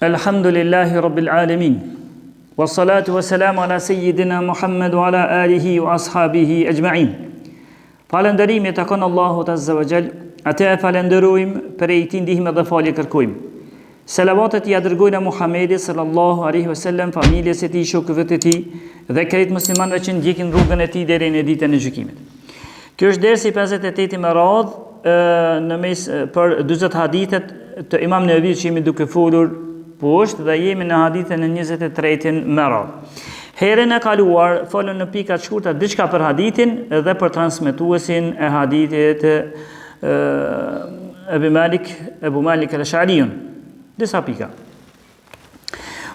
Alhamdulillahi Rabbil Alamin. Wassalatu wassalamu ala Sayyidina Muhammad wa ala alihi wa ashabihi ajma'in. Falënderimi takon Allahut Azza wa Jall. Atë e falenderojmë, për e ti ndihmë dhe falje kërkojmë. Selavatet ja dërgojnë Muhammedit sallallahu alaihi wasallam, familjes e tij, shokëve të tij dhe krejt muslimanëve që ndjekin rrugën e tij deri në ditën e gjykimit. Kjo është dersi 58 me radhë në mes për 40 hadithet të Imam Nevit që jemi duke folur poshtë dhe jemi në hadithën e 23 me radhë. Herën e kaluar folën në pika të shkurta diçka për hadithin dhe për transmetuesin e hadithit Ebu Malik al-Ash'ariun. Disa pika.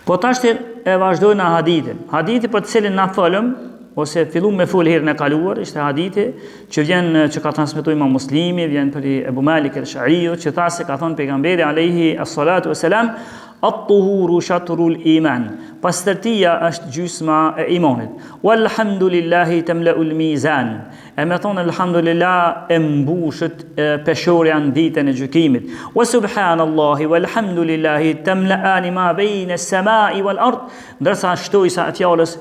Po tashti e vazhdojnë hadithin. Hadithi për të cilin na folëm ose fillum me fol herën e kaluar ishte hadithi që ka transmetuar Imam Muslimi, vjen për Ebu Malik al-Ash'ariut, që tha se ka thënë pejgamberi alayhi as-salatu wassalam, at-tuhuru shatrul iman. Pastërtia është gjysma e imanit. Walhamdulillahi tamla'ul mizan. E me thonë alhamdulillah e mbushët peshorja në ditën e gjykimit. Wa subhanallahi walhamdulillahi tamla'ani ma bayna as-sama'i wal ard. Ndërsa shtojsa e fjalës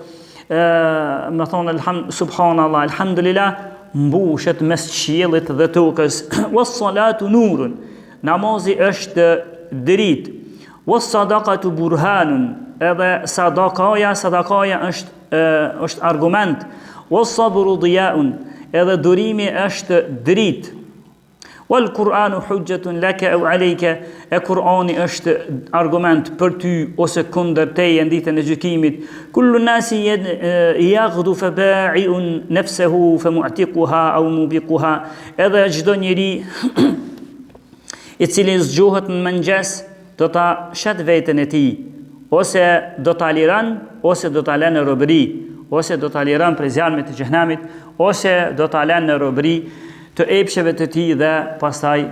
me thonë subhanallah alhamdulillah mbushet mes qiellit dhe tokës. Was salatu nurun. Namazi është dritë. Was sadaqatu burhanun. Edhe sadakaja është argument. Was sabru diya'un. Edhe durimi është dritë. Wal Kur'anu hujjatun laka aw alayka. E Kur'ani është argument për ty ose kundër teje në ditën e gjykimit. Kullu nasi yaghdu fa ba'i'un nafsuhu fa mu'tiquha aw mubiquha. Edhe çdo njeri i cili zgjohet në mëngjes do ta shet veten e tij, ose do ta liran, ose do ta lënë në robëri, ose do ta liran prej zjarmit të xhehenamit, ose do ta lënë në robëri të epsheve të tij dhe pastaj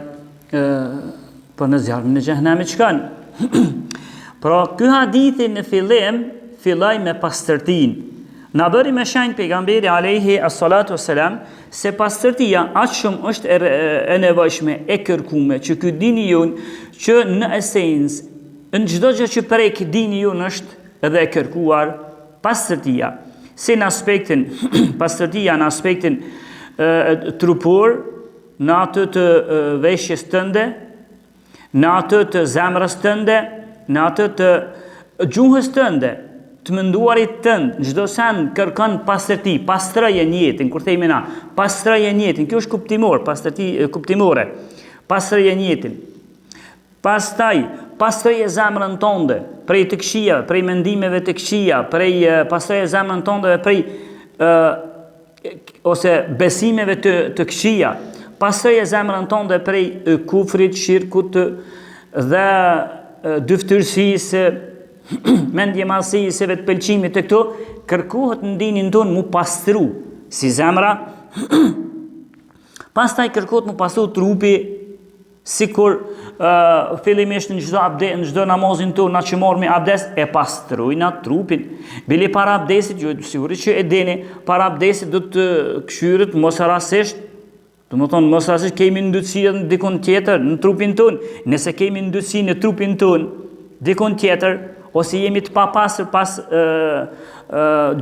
për në zjarmin e xhehenamit shkon. Pra ky hadithi në fillim filloi me pastërtinë. Na bëri me shenjë pejgamberi alayhi as-salatu wassalam se pastërtia aq shumë është e nevojshme, e kërkuar që ky dini jon që në esencë në çdo gjë që prek dini jon është edhe e kërkuar pastërtia. Si në aspektin pastërtia në aspektin trupor, në atë të veshjes tënde, në atë të zemrës tënde, në atë të gjuhës tënde, të menduarit tënd, çdo sen kërkon pastërti, pastroje jetën, kur themi na, pastroje jetën, kjo është kuptimor, pastërti kuptimore. Pastroje jetën. Pastaj, pastroje zemrën tënde, prej të këqija, prej mendimeve të këqija, pastroje zemrën tënde prej ose besimeve të këqija. Pastroje zemrën tënde prej kufrit, shirkut dhe dyftërsisë, mendje malësisë, vetë pëlqimit të këto, kërkohet në dinin tonë mu pastru, si zemra, pastaj kërkohet mu pastru trupi, sikur fillimisht në çdo namazin tonë, na që marrë me abdes, e pastrujna trupin. Bili para abdesit, ju sigurisht që e dini, para abdesit do të këshyret mos rastësisht, do të thonë mos rastësisht kemi ndytësi në dikon tjetër në trupin tonë. Nëse kemi ndytësi në trupin tonë, dikon tjetër, ose jemi të papastër pas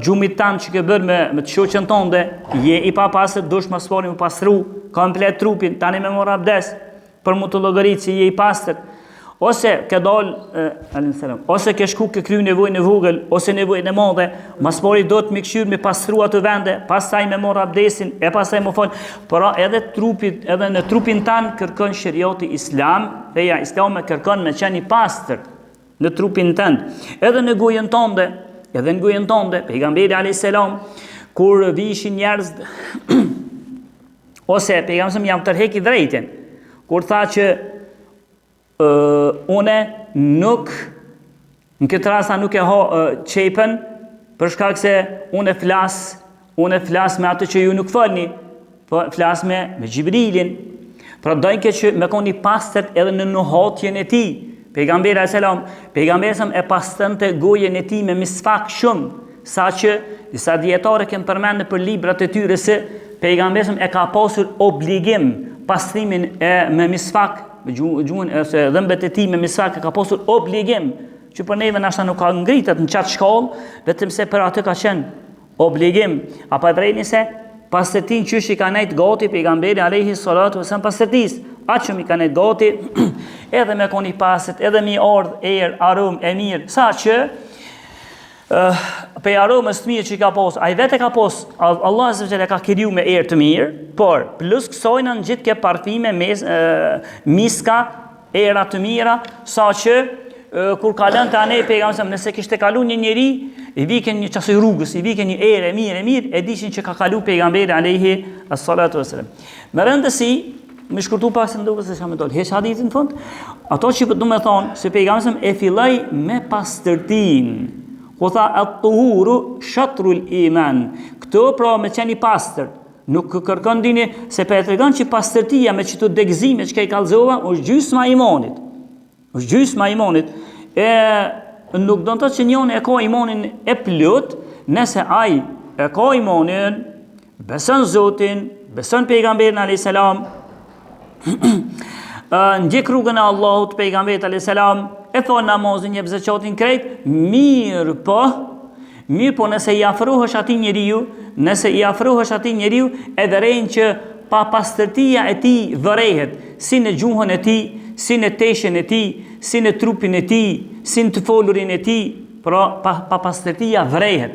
gjumit tanë që ke bërë me të shoqën tënde, je i papastër, dush mas pari më pastru komplet trupin, tani me mor abdes për mu të llogaritë si je i pastër, ose ke dal ose ke shku ke kryu nevojën e vogël ose nevojën e madhe, mas pari do të më këshyr me pastru ato vende, pastaj me mor abdesin, e pastaj më fal. Por edhe trupit, edhe në trupin tanë kërkon sheriati islam, feja islame kërkon me qenë i pastër në trupin tënd, edhe në gojën tënde, pejgamberi alayhis salam kur vishin njerëz ose pejgamberi jam tërheq i drejtin, kur tha që une nuk në këtë rast nuk e ha çepën për shkak se une flas me atë që ju nuk falni, po flas me Xhibrilin. Pra dojnë që me koni pastër edhe në nuhatjen e tij. Pejgamberi e pastërnte gojen e tij me misfak shumë, saqë disa dietarë kanë përmendur për librat e tyre se pejgamberi e ka pasur obligim pastrimin me misfak, me gjuhën ose dhëmbët e tij me misfak e ka pasur obligim që për neve nashta nuk ka ngritet në qatë shkallë, vetëm se për atë ka qenë obligim. Apo e vrejni se pastërtin qysh i ka nejt gati pejgamberi alayhi salatu wasallam pastërtis, atë që mi ka nejt gati, edhe me koni pastët, edhe mi ardh aromë e mirë, sa që pe aromës të mirë që i ka pos, a i vete ka pos, Allah e ka kriju me erë të mirë, por plus kësojnë në gjithë ke parfime, miska, era të mira, sa që kur kalën të anej pejgamberi, nëse kishte kalu një njeri, i viken një qasoj rrugës, i viken një erë e mirë, e dishin që ka kalu pejgamberi alayhi as-salatu wassalam. Me rëndësi, me shkurtu pak se nduket se me dol heq hadithin në fund, ato që do me thonë se pejgamberi e filloi me pastërtinë. Ku tha at-tuhuru shatrul iman. Këto pra me qenë i pastër. Nuk kërkon dini se për e tregon që pastërtia me qëto degzime që ka i kalzova është gjysma e imanit. Është gjysma e imanit. Nuk do të thotë që njëri e ka imanin e plot, nëse ai e ka imanin, beson Zotin, beson pejgamberin alayhis salam, ndjek rrugën e Allahut, pejgamberit alayhis salam, e thonë namazin, jep zakatin krejt, mirë po nëse i afrohesh atij njeriu, e vërejnë që pa pastërtia e tij vërehet, si në gjuhën e tij, si në teshen e tij, si në trupin e tij, si në të folurin e tij, pra pa pastërtia vërehet.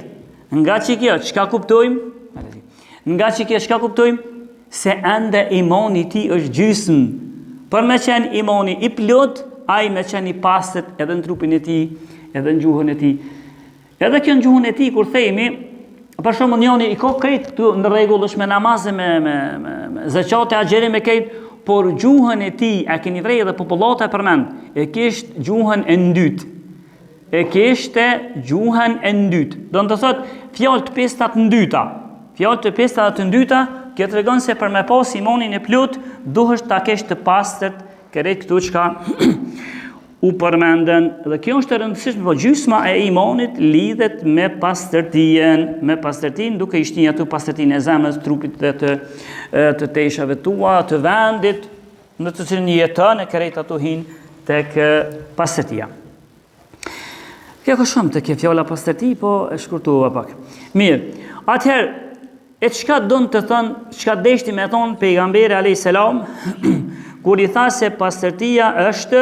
Nga që kjo, çka kuptojmë? Se ende imani i tij është gjysmë. Për me qenë imani i plot, ai me qenë i pastët edhe në trupin e tij, edhe në gjuhën e tij. Edhe kjo në gjuhën e tij kur themi, për shembull njëri i ka krejt këtu në rregull është me namazë, me zakate, agjëri me krejt, por gjuhën e tij e keni vrejë dhe popullata e përmend, e kishte gjuhën e dytë. Do të thotë fjalë të pesta të dyta. Fjalë të pesta të dyta, kjo tregon se për me pas imanin e plot, duhesh ta kesh të pastët krejt këtu çka u përmenden, dhe kjo është e rëndësishme, po gjysma e imanit lidhet me pastërtinë, duke i shtinj aty pastërtinë e zemrës, trupit dhe të teshave tua, të vendit në të cilin jeton, e krejt ato hin tek pastërtia. Kjo ka shumë të kjo fjala pastërti, po e shkurtova pak. Mirë, atëherë, e çka don të thon, çka deshti me thon pejgamberi alayhis salam, kur i tha se pastërtia është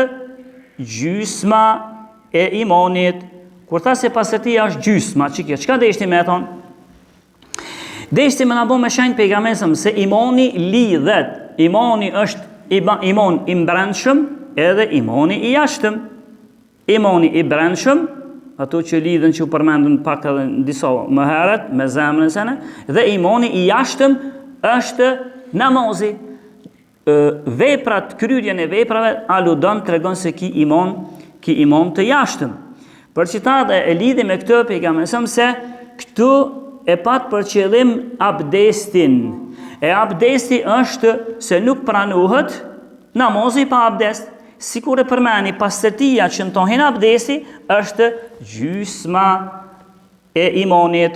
gjysma e imanit. Kur tha se pastërtia është gjysma, çka deshti me thon? Deshti me na bë me shenjë pejgamberin se imani lidhet. Imani është iman i brendshëm edhe imani i jashtëm. Imani i brendshëm, ato që lidhen që u përmendën pak edhe në disa më herët me zemrën sene, dhe imani i jashtëm është namazi. Veprat, kryerjen e veprave aludon, tregon se ki imam të jashtëm. Për citat e lidhi me këtë pejgamberi se këtu e pat për qëllim abdestin. E abdesti është se nuk pranohet namazi pa abdest. Sikur e përmeni, pastërtia që në tohin abdesti është gjysma e imanit,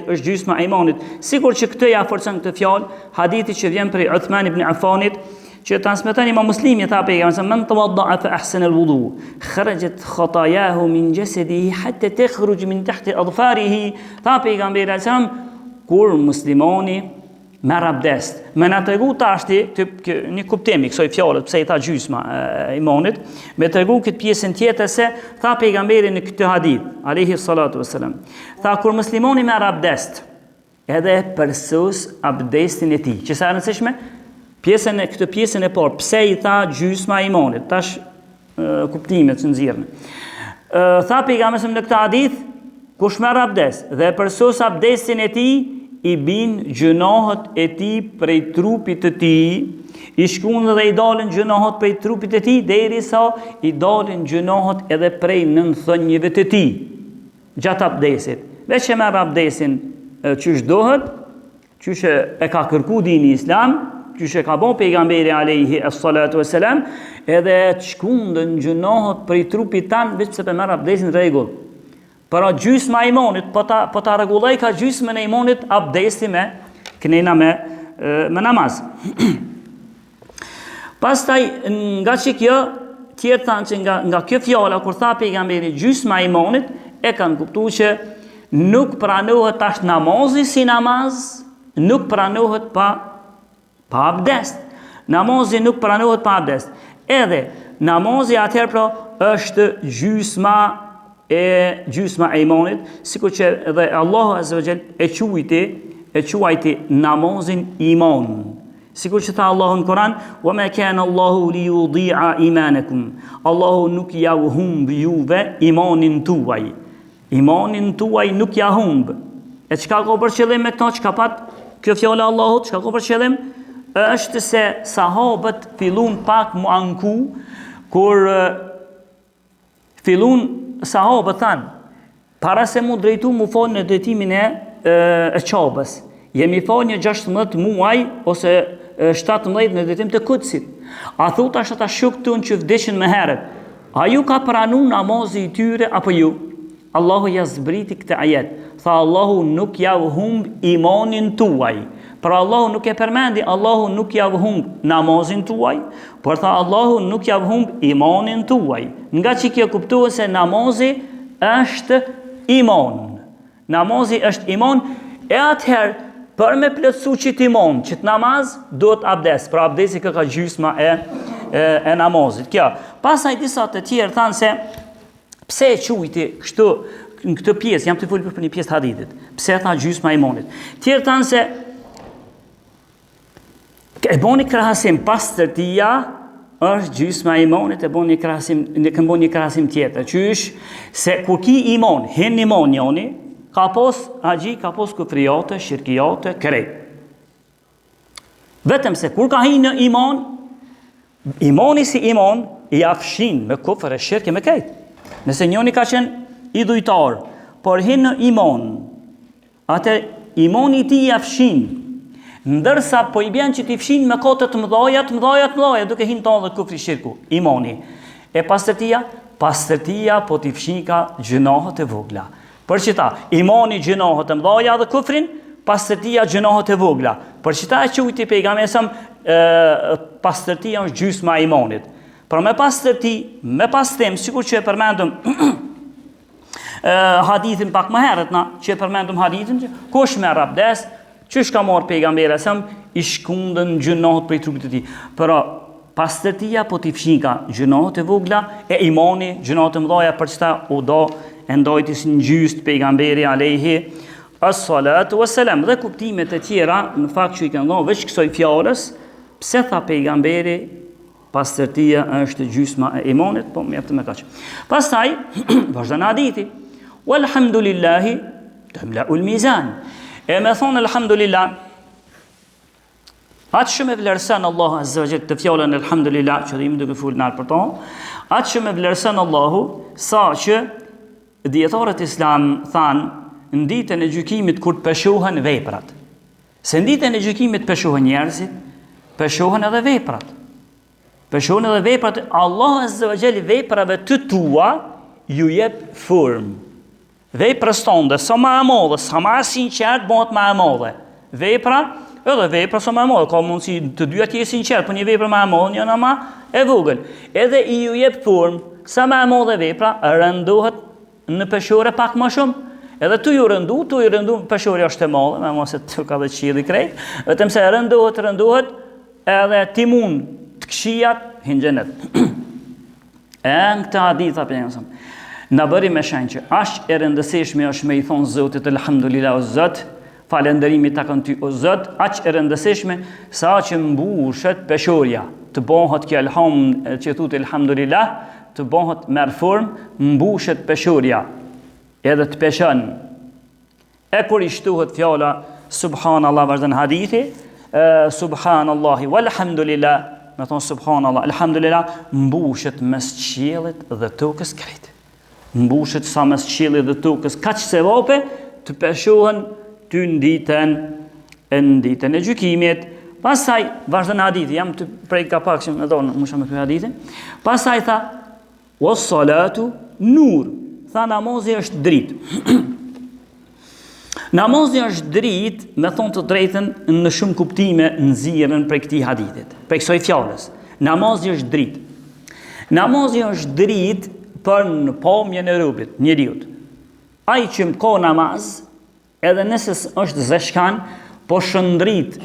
Sikur që këtë ja forcon këtë fjalë, hadithi që vjen prej Uthman ibn Affanit, që transmeton Imam Muslimi, tha pejgamberi, "Men tawadda'a fa ahsana al-wudu, kharajat khatayahu min jasadihi hatta takhruj min tahti adfarihi." Tha pejgamberi sallallahu kur muslimani merr abdest. Me na tregu tashti një kuptim i kësaj fjale, pse i tha gjysma e imanit, me tregu këtë pjesën tjetër se tha pejgamberi në këtë hadith, alayhi salatu wassalam. Tha kur muslimani merr abdest, edhe përsos abdestin e tij. Që sa e rëndësishme, këtë pjesën e parë, pse i tha gjysma e imanit, tash kuptimet që nxirren. Tha pejgamberi në këtë hadith, kush merr abdest dhe përsos abdestin e tij, i bin gjunohet e tij prej trupit të tij, i shkon dhe i dalin gjunohet prej trupit të tij, derisa i dalin gjunohet edhe prej nënthënjeve të tij gjatë abdestit. Veç që merr abdestin qysh dohet, qysh e ka kërku dini Islam, qysh e ka bon pejgamberi alayhi as-salatu wassalam, edhe të shkundën gjunohet prej trupit tanë, veç se për merr abdestin rregull. Para gjysma e imanit, po ta rregulloj ka gjysmën e imanit abdesti me kënena me namaz. Pastaj nga që kjo tjerë thanë që nga kjo fjala, kur tha pejgamberi gjysma e imanit, e kanë kuptuar që nuk pranohet tash namazi si namaz, nuk pranohet pa abdest. Namazi nuk pranohet pa abdest. Edhe namazi atëherë pra është gjysma e imanit, sikur që edhe Allahu Azza wa Jall e quajti namazin iman. Sikur që tha Allahu në Kur'an, "Wa ma kana Allahu li yudhi'a imanakum." Allahu nuk ja humb juve imanin tuaj. Imanin tuaj nuk ja humb. E çka ka për qëllim me këto, çka pat kjo fjala e Allahut, çka ka për qëllim? Është se sahabët fillun pak mu anku, kur fillun sahabët thanë, para se mu drejtu mu falë në drejtimin e qabës. Jemi falë një 16 muaj, ose 17 në drejtim të Kudsit. A thot ashtë ata shokëtun që vdeshin me heret, a ju ka pranu namazi i tyre, apo ju? Allahu ja zbriti këtë ajet. Tha Allahu nuk ja humb imanin tuaj. Pra Allahu nuk e përmendi, Allahu nuk ja humb namazin tuaj, por tha Allahu nuk ja humb imanin tuaj. Nga që kjo kuptohet se namazi është iman. Namazi është iman, e atëherë për me plotësu qitë iman, qitë namaz, do të abdes. Pra abdesi ka gjysma e namazit. Kjo. Pasaj disa të tjerë thanë se pse e quajti kështu në këtë pjesë, jam të folur për një pjesë të hadithit. Pse tha gjysma e imanit? Tjerë thanë se e boni krahasim pastërtia është gjysma e imanit, e boni një krahasim tjetër. Qysh se kur ki iman, hen iman njoni, ka pos agji, ka pos kufrijate, shirkijate, krej. Vetëm se kur ka hi në iman, imani si iman i afshin me kufër e shirkë me krejt. Nëse njoni ka qenë i dhujtar, por hin në iman, atë imani ti i afshin, ndërsa po i bjen që t'i fshin me kote të mëdhaja, duke hin tonë dhe kufri shirku, imani. E pastërtia po t'i fshin ka gjënohët e vogla. Për qëta, imani gjënohët e mëdhaja dhe kufrin, pastërtia gjënohët e vogla. Për qëta e qujti pejgamesëm, pastërtia është gjysma e imanit. Pra me pastrim, sikur që e përmendëm hadithin pak më herët na, që e përmendëm hadithin, kush merr abdest, çish ka marr pejgamberi sa i shkundën gjënohet prej trupit të tij. Pra pastërtia po t'i fshin ka gjënohet e vogla e imani gjënohet e mëdha, për çta u do e ndojti si një gjyst pejgamberi alayhi as-salatu was-salam. Dhe kuptimet e tjera në fakt që i kanë dhënë veç kësaj fjalës, pse tha pejgamberi pastërtia është gjysma e imanit, po mjaftë me kaq. Pastaj vazhdon hadithi. Walhamdulillahi tamla'ul mizan. E me thonë alhamdulillah, atë shumë e vlerësan Allahu Azza wa Jall të fjallën alhamdulillah, që dhe imi duke full nalë për tonë, atë shumë e vlerësan Allahu, sa që djetarët islam thanë, në ditën e gjykimit kur të peshohen veprat. Se në ditën e gjykimit peshohen njerëzit, peshohen edhe veprat. Peshohen edhe veprat, Allahu Azza wa Jall veprave të tua ju jep formë. Veprës tonë, sa ma e modhe, sa ma sinqert, bëhet ma e modhe. Vepra, edhe vepra sa ma e modhe, ka mundësi të dyja tje sinqert, për një vepra ma e modhe, një në ma e vogël. Edhe i ju jep formë, sa ma e modhe vepra, rëndohet në peshore pak më shumë. Edhe tu ju rëndu, peshore është e modhe, me mos e të ka dhe qili krejt, vetëm se rëndohet, edhe ti mund të këshijat, hinë gjenet. E në këta haditha për njësëm. Në bëri me shenjë që ashtë e rëndësishme është me i thonë Zotit elhamdulillah o Zot, falëndërimi të kanë ty o Zot, ashtë e rëndësishme sa që mbushet peshorja, të bëhet kjo që thut elhamdulillah, të bëhet merë formë, mbushet peshorja, edhe të peshën. E kur i shtuhet fjala subhanallah, vazhdan hadithi, subhanallahi walhamdulillah, me thonë subhanallah, alhamdulillah, mbushet mes qiellit dhe tokës krejt. Mbushet sa mes qiellit dhe tokës, kaq se vape të peshohen ty në ditën e gjykimit. Pastaj vazhdon hadithi, jam të prej ka pak që më thonë, më shumë këtë hadithin. Pastaj tha, was-salatu nur. Tha namazi është dritë. Namazi është dritë, me thonë të drejtën në shumë kuptime nxirren prej këtij hadithit, prej kësaj fjalës. Namazi është dritë. Namazi është dritë për në pamjen e robit, njeriut. Ai që më ka namaz, edhe nëse është zeshkan, po shëndrit,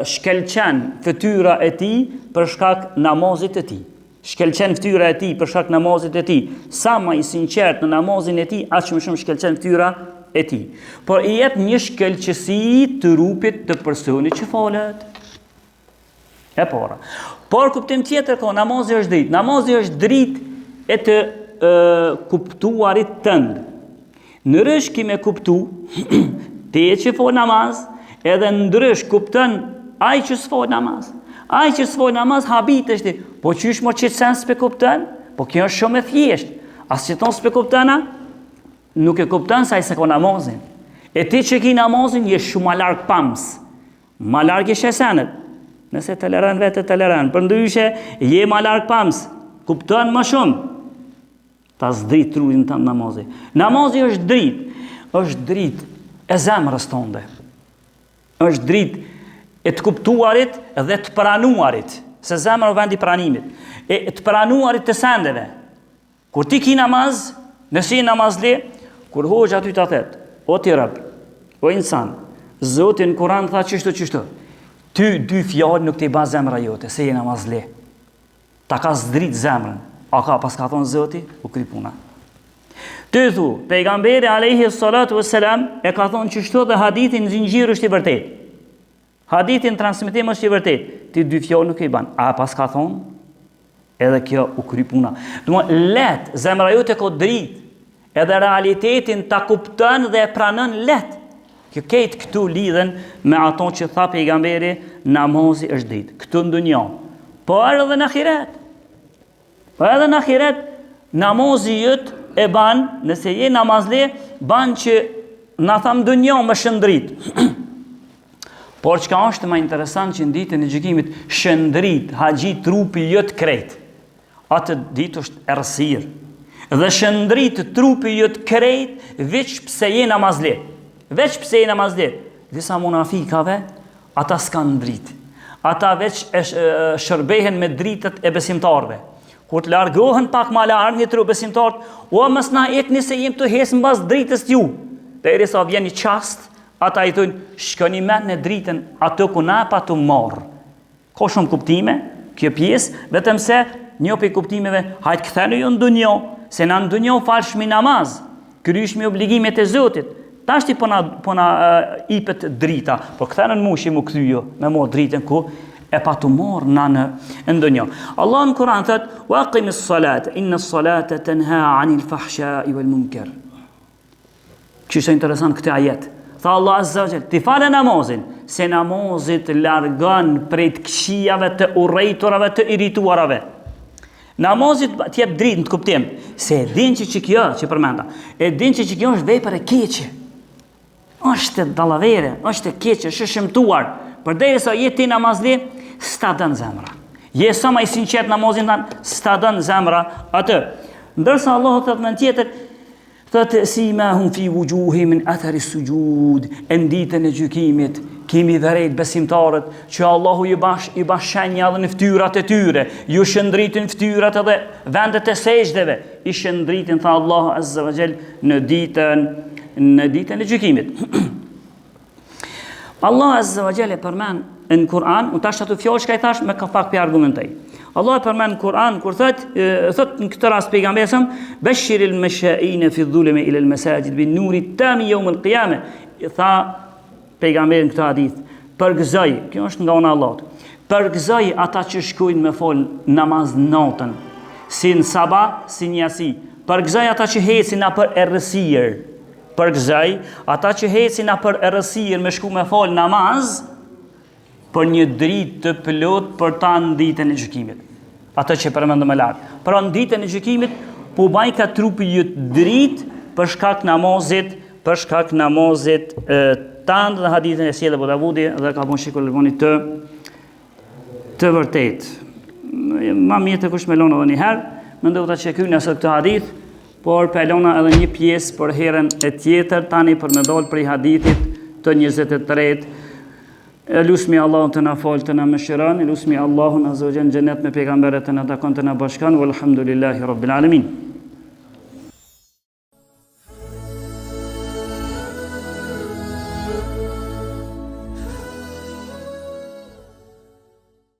shkelqen fytyra e tij për shkak namazit e tij. Shkelqen fytyra e tij për shkak namazit e tij. Sa më i sinqert në namazin e tij, aq më shumë shkelqen fytyra e tij. Por i jep një shkelqësi të trupit të personit që falet. E para. Por kuptim tjetër ka, namazi është dritë. Namazi është dritë e të kuptuarit tënd. Ndrysh kime kuptu, ti që fol namaz, edhe ndrysh kupton ai që s'fol namaz. Ai që s'fol namaz habit është, po qysh mo qëtë sen s'pe kupton? Po kjo është shumë e thjesht. As që ton s'pe kuptona, nuk e kupton sa i se ka namazin. E ti që ki namazin, je shumë ma larg pams. Ma larg i shesenet. Nëse toleran vetë toleran. Për ndryshe, je ma larg pams. Kupton më shumë. Ta s'drit trurin të namazi. Namazi është dritë e zemrës tonde. Është dritë e të kuptuarit dhe të pranuarit. Se zemrë o vendi pranimit. E të pranuarit të sendeve. Kur ti ki namaz, nësi namazli, kur hoxha ty të thetë, o ti rëbë, o insan, Zotin Kuran tha qështu, ty dy fjallë nuk t'i ba zemra jote, se je namazli. Ta ka s'drit zemrën. A ka pas ka thonë Zoti, u kry puna. Ty thu, pejgamberi alayhi salatu wassalam e ka thonë qështu dhe hadithin zinxhir është i vërtet. Hadithin transmetim është i vërtet. Ti dy fjallë nuk i ban. A pas ka thonë? Edhe kjo u kry puna. Dëmo, let, zemra jote ko drit, edhe realitetin ta kupton dhe e pranon let. Kjo kejt këtu lidhen me ato që tha pejgamberi, namazi është drit. Këtu në dunja. Po edhe në ahiret. Po edhe në ahiret, namazi jëtë e ban, nëse je namazli, ban që në thamë dunja më shëndrit. Por çka është më interesant që në ditën e gjykimit, shëndrit, haxhit trupi jëtë krejt. Atë ditë është errësirë. Dhe shëndrit trupi jëtë krejt, veç pse je namazli. Veç pse je namazli. Disa munafikave, ata s'kan dritë. Ata veç shërbehen me dritët e besimtarve. Kur të largohen pak ma larg një tru besimtarët, o mës na ekni se jem të hesë mbas dritës ju. Deri sa vjen një qast, ata i thujnë, shkoni me në dritën, ato ku na pa të marë. Ka shumë kuptime, kjo pjesë, vetëm se një për kuptimeve, hajtë këthenu ju në dunjo, se në dunjo falshmi namaz, kryshmi obligimet e Zotit, tashti po na ipet drita, po këthenu në mushi mu këthyjo, me mo dritën ku, e pa të morë në ndonjë. Allah në Kur'an thët, wa aqimi s-salate, inna s-salate tenha anil fahshai wal munkar. Qështë e interesant këtë ajet. Tha Allah azza wa jall, ti fale namazin, se namazit largon prej të këqijave, të urrejturave, të irrituarave. Namazit t'jep dritë në të kuptim, se e din që kjo, që përmenda, e din që kjo është vepër e keqe. Është dallavere, është e keqe, është shëmtuar. Përderisa je ti namazli, s'ta dën zemra. Je sa më i sinqert namazin tanë, s'ta dën zemra atë. Ndërsa Allah thot në tjetër, thot simahum fi wujuhihim min athari sujud, në ditën e gjykimit kemi vërejt besimtarët që Allahu i bash shenja dhe në ftyrat e tyre, ju shëndritin ftyrat edhe vendet e sejdeve, i shëndritin tha Allahu azza wa jall në ditën e gjykimit. Allah azza wa jall e përmend në Kur'an, unë tash ato fjalë që i thash me ka pak për argumentoj. Allah e përmend në Kur'an kur thot në këtë rast pejgamberi sa bashiril mashaa'in fi dhulmi ila al masajid bin nuri tam yawm al qiyamah. Tha pejgamberi në këtë hadith, përgëzoj, kjo është nga ona Allahut. Përgëzoj ata që shkojnë me fol namaz natën, si në sabah, si në yasi. Përgëzoj ata që hecin për errësirë. Përgëzoj ata që hecin për errësirë me shku me fol namaz, për një dritë të plot për ta në ditën e gjykimit. Ato që përmendëm më lart. Pra në ditën e gjykimit po baj ka trupi jëtë dritë për shkak namazit, tanë dhe hadithin e sjellë Abu Davudi dhe ka bon shikull Albani të vërtet. Ma mirë të kush me lona edhe një herë, mendoj ta çekojnë asë këtë hadith, por pelona edhe një pjesë për herën e tjetër tani për me dalë prej hadithit të 23 Lusmi Allahun të na falë, të na mëshiron, lusmi Allahun azza wa jalla xhenet me pejgamberet e na takon të na bashkan, walhamdulillahi rabbil alamin.